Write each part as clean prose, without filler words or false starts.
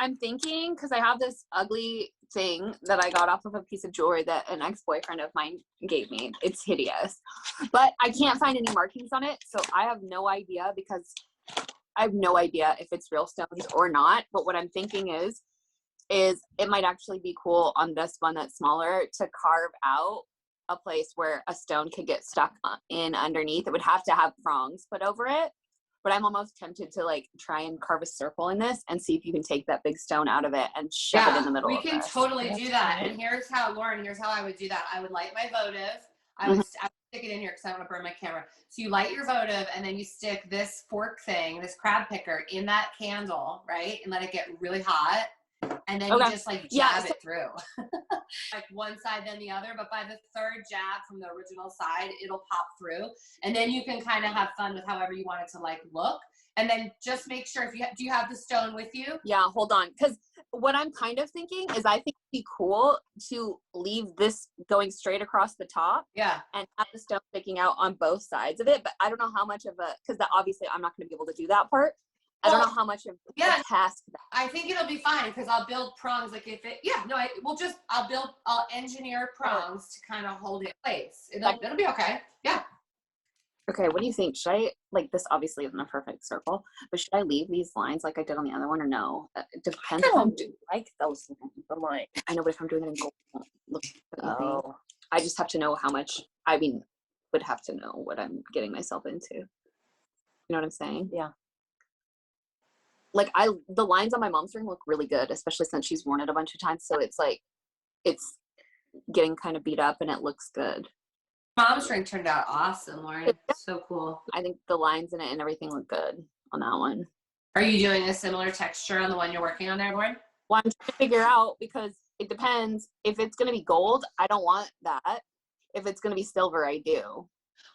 I'm thinking, because I have this ugly thing that I got off of a piece of jewelry that an ex-boyfriend of mine gave me. It's hideous, but I can't find any markings on it, so I have no idea, because I have no idea if it's real stones or not. But what I'm thinking is it might actually be cool on this one that's smaller to carve out a place where a stone could get stuck in underneath. It would have to have prongs put over it, but I'm almost tempted to like try and carve a circle in this and see if you can take that big stone out of it and shove it in the middle of this. We can totally do that. And here's how, Lauren, here's how I would do that. I would light my votive. I would stick it in here because I don't want to burn my camera. So you light your votive and then you stick this fork thing, this crab picker, in that candle, right? And let it get really hot. And then you just like jab it through. Like one side then the other, but by the third jab from the original side, it'll pop through. And then you can kind of have fun with however you want it to like look. And then just make sure if you do you have the stone with you? Yeah, hold on. Because what I'm kind of thinking is I think it'd be cool to leave this going straight across the top. Yeah. And have the stone sticking out on both sides of it. But I don't know how much of a, because obviously I'm not going to be able to do that part. I don't know how much of a task that. I think it'll be fine because I'll build prongs. Like if it, I'll engineer prongs to kind of hold it in place. It'll be okay. Yeah. Okay, what do you think? Should I, like, this obviously isn't a perfect circle, but should I leave these lines like I did on the other one or no? It depends. I don't like those lines. I know, but if I'm doing it in gold, look. I just have to know how much, would have to know what I'm getting myself into. You know what I'm saying? Yeah. Like the lines on my mom's ring look really good, especially since she's worn it a bunch of times. So it's like, it's getting kind of beat up and it looks good. Mom's ring turned out awesome, Lauren. So cool. I think the lines in it and everything look good on that one. Are you doing a similar texture on the one you're working on there, Lauren? Well, I'm trying to figure out because it depends. If it's going to be gold, I don't want that. If it's going to be silver, I do.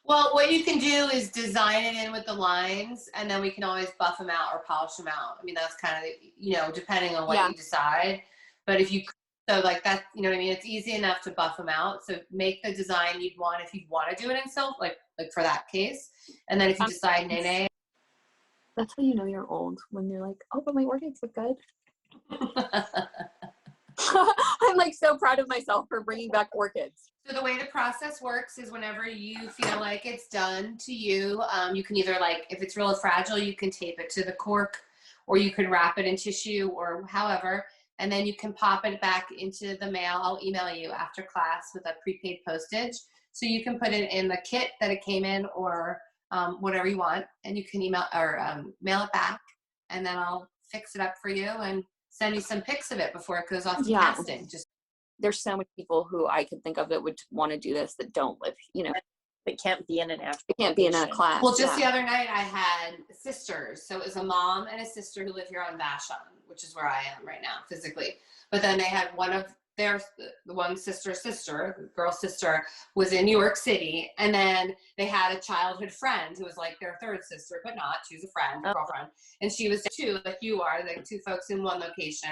Well, what you can do is design it in with the lines, and then we can always buff them out or polish them out. I mean, that's kind of, depending on what you decide. But if you, so like that, you know what I mean? It's easy enough to buff them out. So make the design you'd want if you want to do it in silk, like for that case. And then if you decide, nay. That's how you know you're old, when you're like, oh, but my orchids look good. I'm like so proud of myself for bringing back orchids. So the way the process works is whenever you feel like it's done to you, you can either like, if it's real fragile, you can tape it to the cork, or you can wrap it in tissue or however, and then you can pop it back into the mail. I'll email you after class with a prepaid postage. So you can put it in the kit that it came in or whatever you want, and you can email or mail it back, and then I'll fix it up for you and send you some pics of it before it goes off to casting. There's so many people who I could think of that would want to do this that don't live, They can't be in an actual. They can't be in a class. Well, just the other night I had sisters. So it was a mom and a sister who live here on Vashon, which is where I am right now physically. But then they had one of their, the one the girl sister was in New York City. And then they had a childhood friend who was like their third sister, but not, she was a friend, a girlfriend. And she was two, like you are, like two folks in one location,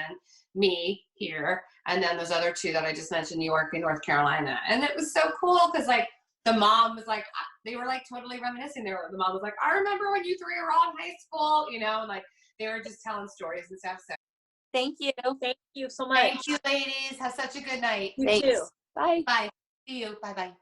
me here. And then those other two that I just mentioned, New York and North Carolina. And it was so cool because like the mom was like, they were like totally reminiscing. The mom was like, I remember when you three were all in high school, and like they were just telling stories and stuff. So thank you. Thank you so much. Thank you, ladies. Have such a good night. You too. Bye. Bye. See you. Bye-bye.